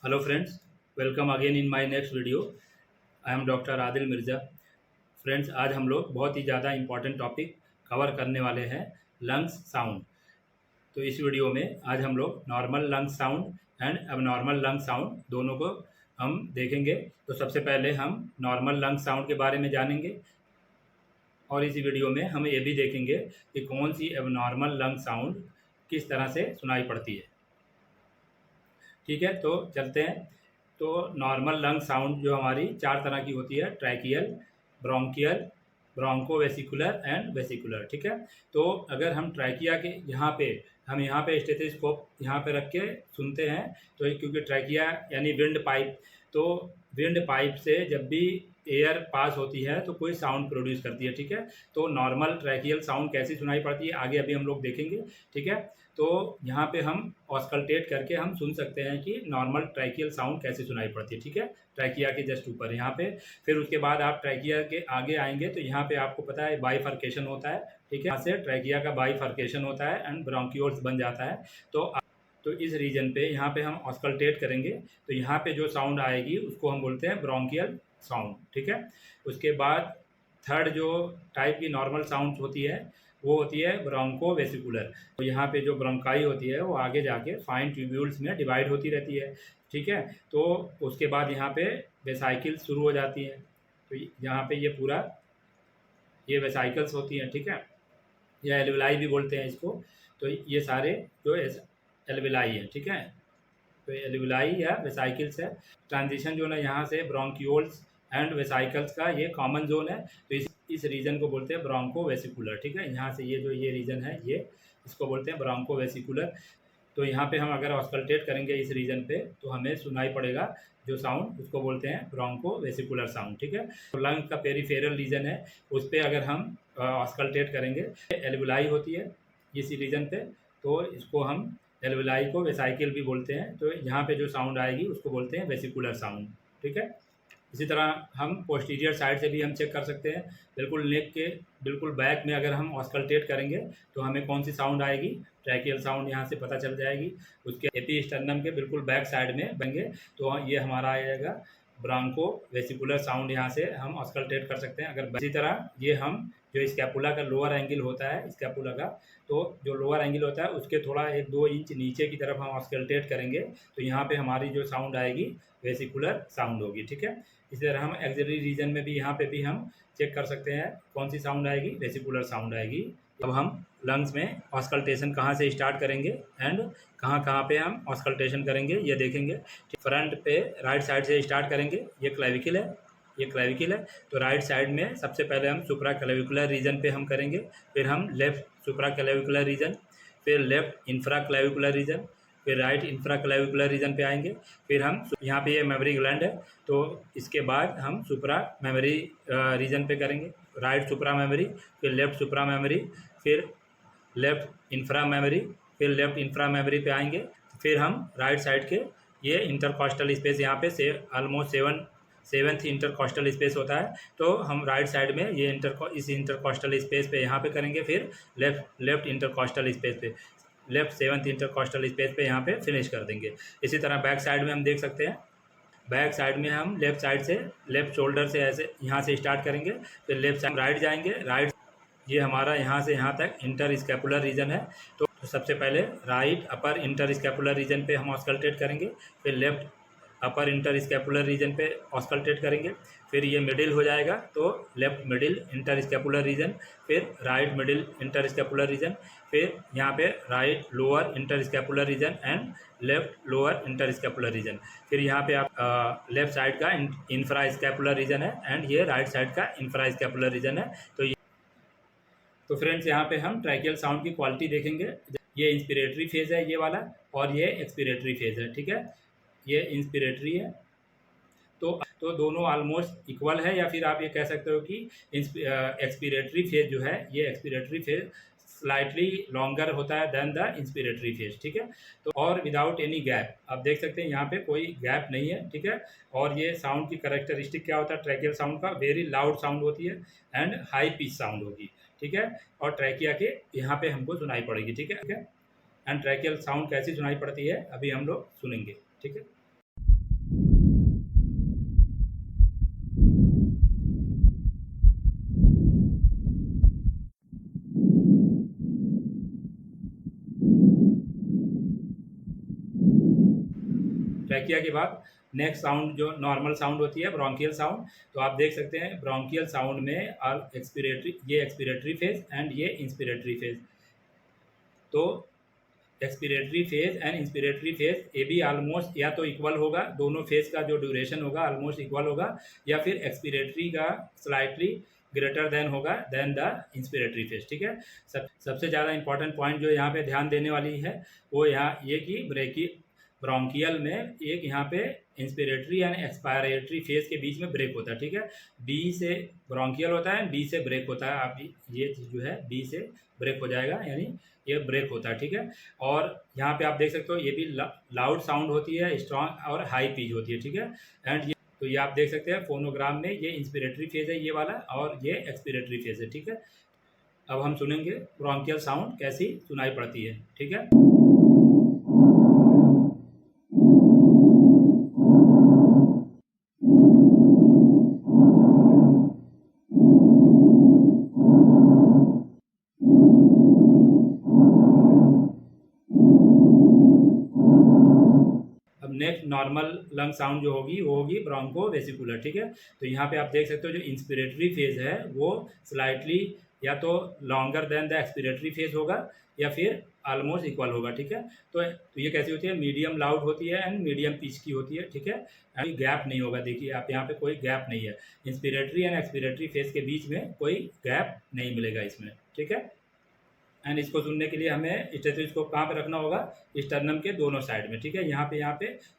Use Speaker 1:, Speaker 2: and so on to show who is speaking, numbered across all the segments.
Speaker 1: Hello friends, welcome again in my next video. I am doctor Adil Mirza. Friends, आज हम लोग बहुत ही ज़्यादा इम्पॉर्टेंट टॉपिक कवर करने वाले हैं, लंग्स साउंड। तो इस वीडियो में आज हम लोग normal lungs sound and abnormal lung sound दोनों को हम देखेंगे। तो सबसे पहले हम नॉर्मल लंग साउंड के बारे में जानेंगे और इस वीडियो में हम ये भी देखेंगे कि कौन सी एबनॉर्मल लंग साउंड किस तरह से सुनाई पड़ती है। ठीक है, तो चलते हैं। तो नॉर्मल लंग साउंड जो हमारी चार तरह की होती है, ट्रैकियल, ब्रोंकियल, ब्रोंकोवेसिकुलर एंड वेसिकुलर। ठीक है, तो अगर हम ट्रैकिया के यहाँ पे स्टेथोस्कोप यहाँ पे रख के सुनते हैं, तो क्योंकि ट्रैकिया यानी विंड पाइप, तो विंड पाइप से जब भी एयर पास होती है तो कोई साउंड प्रोड्यूस करती है। ठीक है, तो नॉर्मल ट्रैकियल साउंड कैसी सुनाई पड़ती है आगे अभी हम लोग देखेंगे। ठीक है, तो यहाँ पे हम ऑस्कल्टेट करके हम सुन सकते हैं कि नॉर्मल ट्रैकियल साउंड कैसे सुनाई पड़ती है। ठीक है, ट्रैकिया के जस्ट ऊपर यहाँ पे। फिर उसके बाद आप ट्रैकिया के आगे आएंगे तो यहाँ पे आपको पता है बाइफर्केशन होता है। ठीक है, यहाँ से ट्रैकिया का बाइफर्केशन होता है एंड ब्रोंक्यूल्स बन जाता है। तो इस रीजन पे यहाँ पे हम ऑस्कल्टेट करेंगे तो यहाँ पे जो साउंड आएगी उसको हम बोलते हैं ब्रोंकियल साउंड। ठीक है, उसके बाद थर्ड जो टाइप की नॉर्मल साउंड होती है वो होती है ब्रोंकोवेसिकुलर। तो यहाँ पे जो ब्रोंकाई होती है वो आगे जाके फाइन ट्यूब्यूल्स में डिवाइड होती रहती है। ठीक है, तो उसके बाद यहाँ पे वेसाइकिल्स शुरू हो जाती हैं। तो यहाँ पे ये पूरा ये वेसाइकल्स होती हैं। ठीक है, या एल्विलाई भी बोलते हैं इसको। तो ये सारे जो एल्विलाई है। ठीक है, तो एल्विलाई या वेसाइकल्स है। ट्रांजिशन जो है यहाँ से ब्रोंक्यूल्स एंड वेसाइकल्स का ये कॉमन जोन है। तो इस रीजन को बोलते हैं ब्रोंकोवेसिकुलर। ठीक है, यहाँ से ये रीजन है, ये इसको बोलते हैं ब्रोंकोवेसिकुलर। तो यहाँ पे हम अगर ऑस्कल्टेट करेंगे इस रीजन पे तो हमें सुनाई पड़ेगा जो साउंड, उसको बोलते हैं ब्रोंकोवेसिकुलर साउंड। ठीक है, तो लंग का पेरिफेरल रीजन है, उस पर अगर हम ऑस्कल्टेट करेंगे, एल्विलाई होती है इसी रीजन पे, तो इसको हम एल्विलाई को वेसाइकिल भी बोलते हैं। तो यहाँ पे जो साउंड आएगी उसको बोलते हैं वेसिकुलर साउंड। ठीक है, इसी तरह हम पोस्टीरियर साइड से भी हम चेक कर सकते हैं। बिल्कुल नेक के बिल्कुल बैक में अगर हम ऑस्कल्टेट करेंगे तो हमें कौन सी साउंड आएगी, ट्रैकियल साउंड यहाँ से पता चल जाएगी। उसके एपीस्टर्नम के बिल्कुल बैक साइड में बनेंगे तो ये हमारा आएगा ब्रोंको वेसिकुलर साउंड। यहाँ से हम ऑस्कल्टेट कर सकते हैं। अगर इसी तरह ये हम जो स्कैपुला का लोअर एंगल होता है, स्कैपुला का तो जो लोअर एंगल होता है उसके थोड़ा 1-2 इंच नीचे की तरफ हम ऑस्कल्टेट करेंगे तो यहाँ पे हमारी जो साउंड आएगी वेसिकुलर साउंड होगी। ठीक है, इसी तरह हम एक्सिलरी रीजन में भी यहाँ पे भी हम चेक कर सकते हैं कौन सी साउंड आएगी, वेसिकुलर साउंड आएगी। अब हम लंग्स में ऑस्कल्टेशन कहाँ से स्टार्ट करेंगे एंड कहाँ पे हम ऑस्कल्टेशन करेंगे ये देखेंगे। फ्रंट पे राइट साइड से स्टार्ट करेंगे, ये क्लेविकल है, ये क्लेविकल है। तो राइट साइड में सबसे पहले हम सुप्रा क्लेविकुलर रीजन पे हम करेंगे, फिर हम लेफ्ट सुप्रा क्लेविकुलर रीजन, फिर लेफ्ट इंफ्रा क्लेविकुलर रीजन, फिर राइट इंफ्रा क्लेविकुलर रीजन पे आएंगे। फिर हम यहाँ पे ये मेमोरी ग्लैंड है तो इसके बाद हम सुप्रा मेमोरी रीजन पे करेंगे, राइट सुप्रा मेमोरी, फिर लेफ्ट सुप्रा मेमोरी, फिर लेफ्ट इंफ्रा मेमोरी, फिर लेफ्ट इंफ्रा मेमोरी पे आएंगे। फिर हम राइट साइड के ये इंटरकॉस्टल स्पेस यहाँ पे ऑलमोस्ट सेवन्थ इंटरकॉस्टल स्पेस होता है तो हम राइट साइड में ये इस इंटरकॉस्टल स्पेस पे यहाँ पे करेंगे। फिर लेफ्ट इंटरकॉस्टल स्पेस पे, लेफ्ट सेवन्थ इंटरकॉस्टल स्पेस पे यहाँ पे फिनिश कर देंगे। इसी तरह बैक साइड में हम देख सकते हैं, बैक साइड में हम लेफ्ट साइड से लेफ्ट शोल्डर से ऐसे यहाँ से स्टार्ट करेंगे, फिर लेफ्ट साइड राइट जाएंगे, राइट ये हमारा यहाँ से यहाँ तक इंटर स्कैपुलर रीजन है। तो सबसे पहले right upper interscapular region पे हम ऑस्कल्टेट करेंगे, फिर left upper interscapular region पे ऑस्कल्टेट करेंगे, फिर ये मिडिल हो जाएगा तो left middle interscapular region, फिर right middle interscapular region, फिर यहाँ पे right lower interscapular region and left lower interscapular region. फिर यहाँ पे आप लेफ्ट साइड का इंफ्रा स्कैपुलर रीजन है एंड ये राइट साइड का इंफ्रा स्कैपुलर रीजन है। तो फ्रेंड्स, यहाँ पे हम ट्रैकियल साउंड की क्वालिटी देखेंगे। ये इंस्पिरेटरी फेज़ है ये वाला और ये एक्सपिरेटरी फेज़ है। ठीक है, ये इंस्पिरेटरी है तो दोनों ऑलमोस्ट इक्वल है, या फिर आप ये कह सकते हो कि एक्सपिरेटरी फेज जो है, ये एक्सपिरेटरी फेज स्लाइटली लॉन्गर होता है देन द इंस्पिरेटरी फेज। ठीक है, तो और विदाउट एनी गैप आप देख सकते हैं यहाँ पे कोई गैप नहीं है। ठीक है, और ये साउंड की करेक्टरिस्टिक क्या होता है ट्रैकियल साउंड का, वेरी लाउड साउंड होती है एंड हाई पिच साउंड होगी। ठीक है, और ट्रैकिया के यहाँ पे हमको सुनाई पड़ेगी। ठीक है, एंड ट्रैकियल साउंड कैसी सुनाई पड़ती है अभी हम लोग सुनेंगे। ठीक है। ट्रैकिया के बाद नेक्स्ट साउंड जो नॉर्मल साउंड होती है ब्रोंकियल साउंड। तो आप देख सकते हैं ब्रोंकियल साउंड में और एक्सपिरेटरी फेज एंड ये इंस्पिरेटरी फेज। तो expiratory phase and inspiratory phase ये भी ऑलमोस्ट या तो इक्वल होगा, दोनों फेज का जो ड्यूरेशन होगा ऑलमोस्ट इक्वल होगा, या फिर एक्सपिरेटरी का स्लाइटली ग्रेटर देन होगा देन द इंस्पिरेटरी फेज। ठीक है। सबसे ज़्यादा इंपॉर्टेंट पॉइंट जो यहाँ पे ध्यान देने वाली है वो यहाँ ये कि ब्रोंकियल में एक यहाँ पे इंस्पिरेटरी एंड एक्सपायरेटरी फेज के बीच में ब्रेक होता है। ठीक है। बी से ब्रोंकियल होता है, बी से ब्रेक होता है। आप ये जो है बी से ब्रेक हो जाएगा, यानी ये ब्रेक होता है। ठीक है। और यहाँ पे आप देख सकते हो ये भी लाउड साउंड होती है, स्ट्रॉन्ग और हाई पिच होती है। ठीक है। एंड तो ये आप देख सकते हैं फोनोग्राम में ये इंस्पिरेटरी फेज है ये वाला, और ये एक्सपिरेटरी फेज है। ठीक है। अब हम सुनेंगे ब्रोंकियल साउंड कैसी सुनाई पड़ती है। ठीक है। अब नेक्स्ट नॉर्मल लंग साउंड जो होगी वो होगी ब्रोंको वेसिकुलर। ठीक है। तो यहाँ पे आप देख सकते हो जो इंस्पिरेटरी फेज है वो स्लाइटली या तो longer than the expiratory phase होगा या फिर ऑलमोस्ट इक्वल होगा। ठीक है। तो ये कैसी होती है, मीडियम लाउड होती है एंड मीडियम पिच की होती है। ठीक है। एंड गैप नहीं होगा, देखिए आप यहाँ पे कोई गैप नहीं है, इंस्पिरेटरी एंड एक्सपिरेटरी फेज के बीच में कोई गैप नहीं मिलेगा इसमें। ठीक है। एंड इसको सुनने के लिए हमें स्टेथोस्कोप कहाँ पे रखना होगा, स्टर्नम के दोनों साइड में। ठीक है। यहाँ पे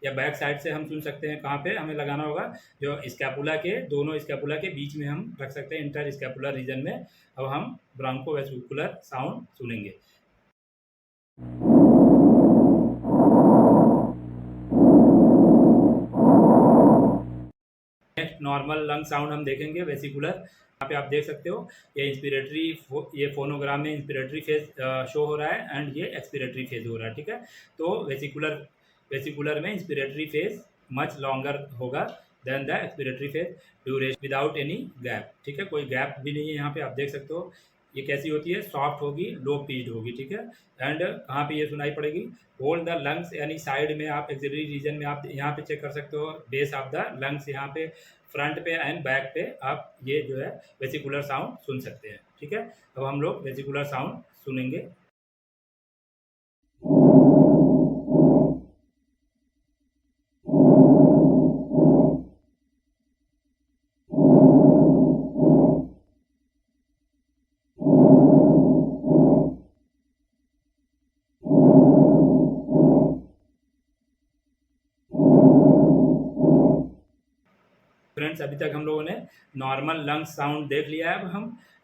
Speaker 1: या बैक साइड से हम सुन सकते हैं, कहाँ पे हमें लगाना होगा, जो स्कैपुला के दोनों स्कैपुला के बीच में हम रख सकते हैं, इंटर स्कैपुलर रीजन में। अब हम ब्रोंकोवेस्कुलर साउंड सुनेंगे। नेक्स्ट नॉर्मल लंग साउंड हम देखेंगे वेसिकुलर। यहाँ पे आप देख सकते हो ये इंस्पिरेटरी ये फोनोग्राम में इंस्पिरेटरी फेज शो हो रहा है एंड ये एक्सपिरेटरी फेज हो रहा है। ठीक है। तो वेसिकुलर में इंस्पिरेटरी फेज मच लॉन्गर होगा than the expiratory phase, duration without any gap. ठीक है। कोई गैप भी नहीं है यहाँ पे, आप देख सकते हो ये कैसी होती है, सॉफ्ट होगी, लो पिच्ड होगी। ठीक है। एंड कहाँ पे ये सुनाई पड़ेगी, होल द लंग्स, यानी साइड में आप एक्सिलरी रीजन में आप यहाँ पे चेक कर सकते हो, बेस ऑफ द लंग्स यहाँ पे फ्रंट पे एंड बैक पे आप ये जो है वेसिकुलर साउंड सुन सकते हैं। ठीक है। अब हम लोग वेसिकुलर साउंड सुनेंगे। फ्रेंड्स अभी तक हम लोगों ने नॉर्मल लंग साउंड देख लिया है,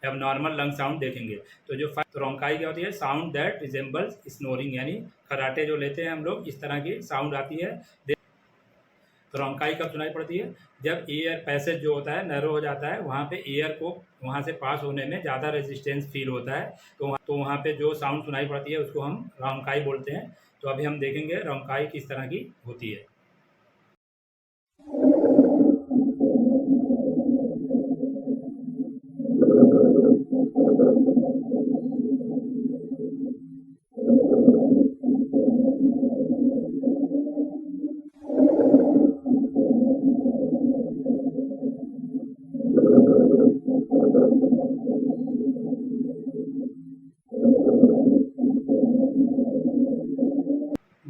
Speaker 1: अब नॉर्मल लंग साउंड देखेंगे। तो जो रोंकाई क्या होती है, साउंड दैट रिजेंबल्स स्नोरिंग, यानी खराटे जो लेते हैं हम लोग इस तरह की साउंड आती है। तो रोंकाई कब सुनाई पड़ती है, जब एयर पैसेज जो होता है नैरो हो जाता है, वहाँ पे एयर को वहाँ से पास होने में ज़्यादा रेजिस्टेंस फील होता है, तो वहाँ पे जो साउंड सुनाई पड़ती है उसको हम रोंकाई बोलते हैं। तो अभी हम देखेंगे रोंकाई किस तरह की होती है।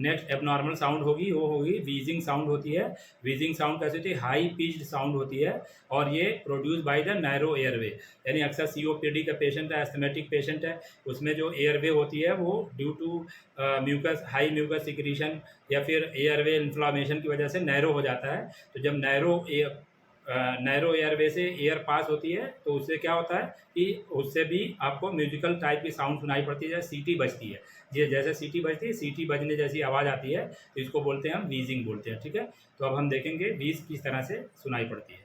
Speaker 1: नेक्स्ट एबनॉर्मल साउंड होगी वो होगी वीजिंग साउंड होती है। वीजिंग साउंड कैसे होती है, हाई पिच्ड साउंड होती है, और ये produce by the narrow airway, यानी अक्सर सीओपीडी का पेशेंट है, एस्थमेटिक पेशेंट है, उसमें जो एयरवे होती है वो due to mucus, high mucus secretion या फिर एयरवे इन्फ्लामेशन की वजह से नैरो हो जाता है। तो जब नैरो एयरवे से एयर पास होती है तो उससे क्या होता है कि उससे भी आपको म्यूजिकल टाइप की साउंड सुनाई पड़ती है, जैसे सीटी बजती है, जैसे सीटी बजती है, सीटी बजने जैसी आवाज़ आती है, तो इसको बोलते हैं हम वीजिंग बोलते हैं। ठीक है। तो अब हम देखेंगे वीज किस तरह से सुनाई पड़ती है।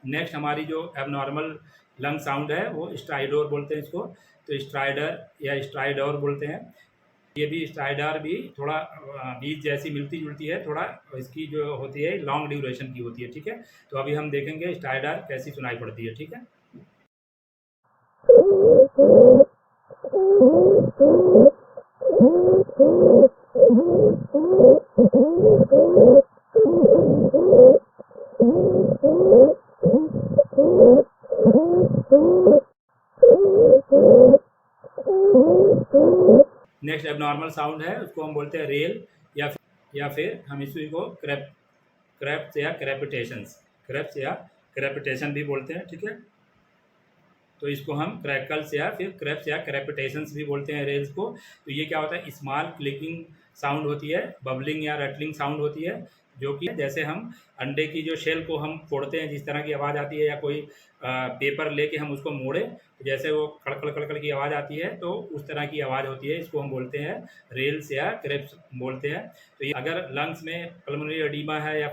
Speaker 1: नेक्स्ट हमारी जो एबनॉर्मल लंग साउंड है वो स्ट्राइडोर बोलते हैं इसको, तो स्ट्राइडर या स्ट्राइडोर बोलते हैं। ये भी स्टाइडार भी थोड़ा बीच जैसी मिलती जुलती है, थोड़ा इसकी जो होती है लॉन्ग ड्यूरेशन की होती है, ठीक है। तो अभी हम देखेंगे स्टाइडार कैसी सुनाई पड़ती है, ठीक है। नेक्स्ट एबनॉर्मल साउंड है, उसको हम बोलते हैं रेल, या फिर हम इसी को क्रैप्स या क्रैपिटेशन भी बोलते हैं, ठीक है। तो इसको हम क्रैकल्स या फिर क्रैप्स या क्रैपिटेशंस भी बोलते हैं रेल्स को। तो ये क्या होता है, स्मॉल क्लिकिंग साउंड होती है, बबलिंग या रटलिंग साउंड होती है, जो कि जैसे हम अंडे की जो शेल को हम फोड़ते हैं जिस तरह की आवाज़ आती है, या कोई पेपर लेके हम उसको मोड़े तो जैसे वो कड़कड़ कड़कड़ की आवाज़ आती है, तो उस तरह की आवाज़ होती है, इसको हम बोलते हैं रेल्स या क्रेप्स बोलते हैं। तो ये अगर लंग्स में पल्मोनरी एडीमा है या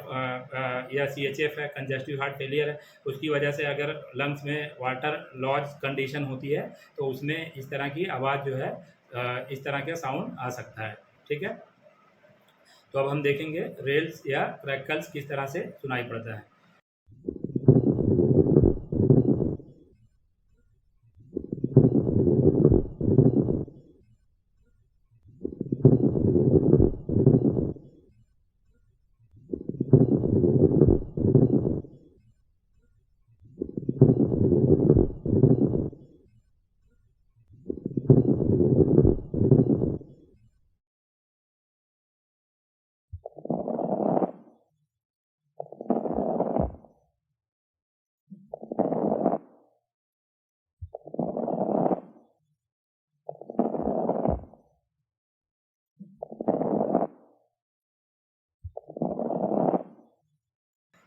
Speaker 1: CHF है, कंजेस्टिव हार्ट फेलियर है, उसकी वजह से अगर लंग्स में वाटर लॉज कंडीशन होती है तो उसमें इस तरह की आवाज़ जो है इस तरह का साउंड आ सकता है, ठीक है। तो अब हम देखेंगे रेल्स या क्रैकल्स किस तरह से सुनाई पड़ता है।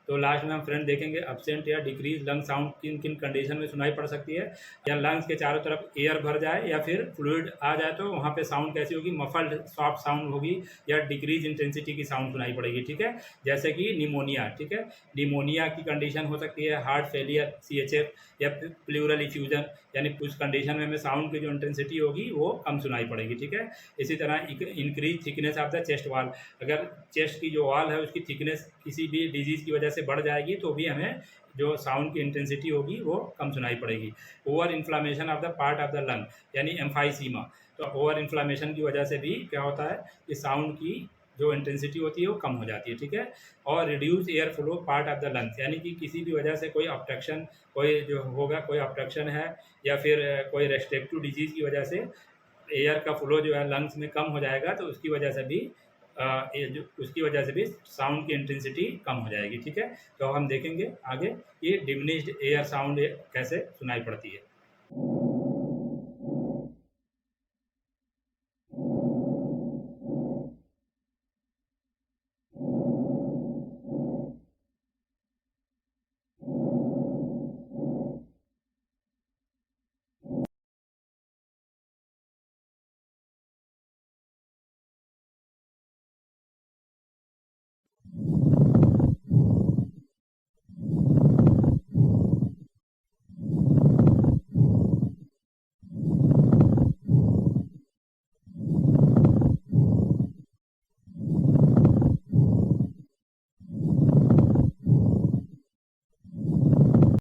Speaker 1: तो लास्ट में हम फ्रेंड देखेंगे अब्सेंट या डिक्रीज लंग साउंड किन किन कंडीशन में सुनाई पड़ सकती है। या लंग्स के चारों तरफ एयर भर जाए या फिर फ्लूइड आ जाए तो वहाँ पे साउंड कैसी होगी, मफल्ड सॉफ्ट साउंड होगी या डिक्रीज इंटेंसिटी की साउंड सुनाई पड़ेगी, ठीक है। जैसे कि निमोनिया, ठीक है, निमोनिया की कंडीशन हो सकती है, हार्ट फेलियर, CHF या प्लूरल इफ्यूजन, यानी कुछ कंडीशन में साउंड की जो इंटेंसिटी होगी वो कम सुनाई पड़ेगी, ठीक है। इसी तरह increase thickness of the chest wall, अगर चेस्ट की जो वॉल है उसकी थिकनेस किसी भी डिजीज़ की वजह से बढ़ जाएगी तो भी हमें जो साउंड की इंटेंसिटी होगी वो कम सुनाई पड़ेगी। Over inflammation of the part of the lung, यानी एम्फाइसीमा, तो ओवर इन्फ्लामेशन की वजह से भी क्या होता है कि साउंड की जो इंटेंसिटी होती है वो कम हो जाती है, ठीक है। और reduce air flow part of the lungs, यानी कि किसी भी वजह से कोई ऑब्स्ट्रक्शन, कोई जो होगा कोई ऑब्स्ट्रक्शन है या फिर कोई रेस्ट्रिक्टिव डिजीज़ की वजह से एयर का फ्लो जो है लंग्स में कम हो जाएगा, तो उसकी वजह से भी उसकी वजह से भी साउंड की इंटेंसिटी कम हो जाएगी, ठीक है। तो अब हम देखेंगे आगे ये डिमिनिश्ड एयर साउंड कैसे सुनाई पड़ती है।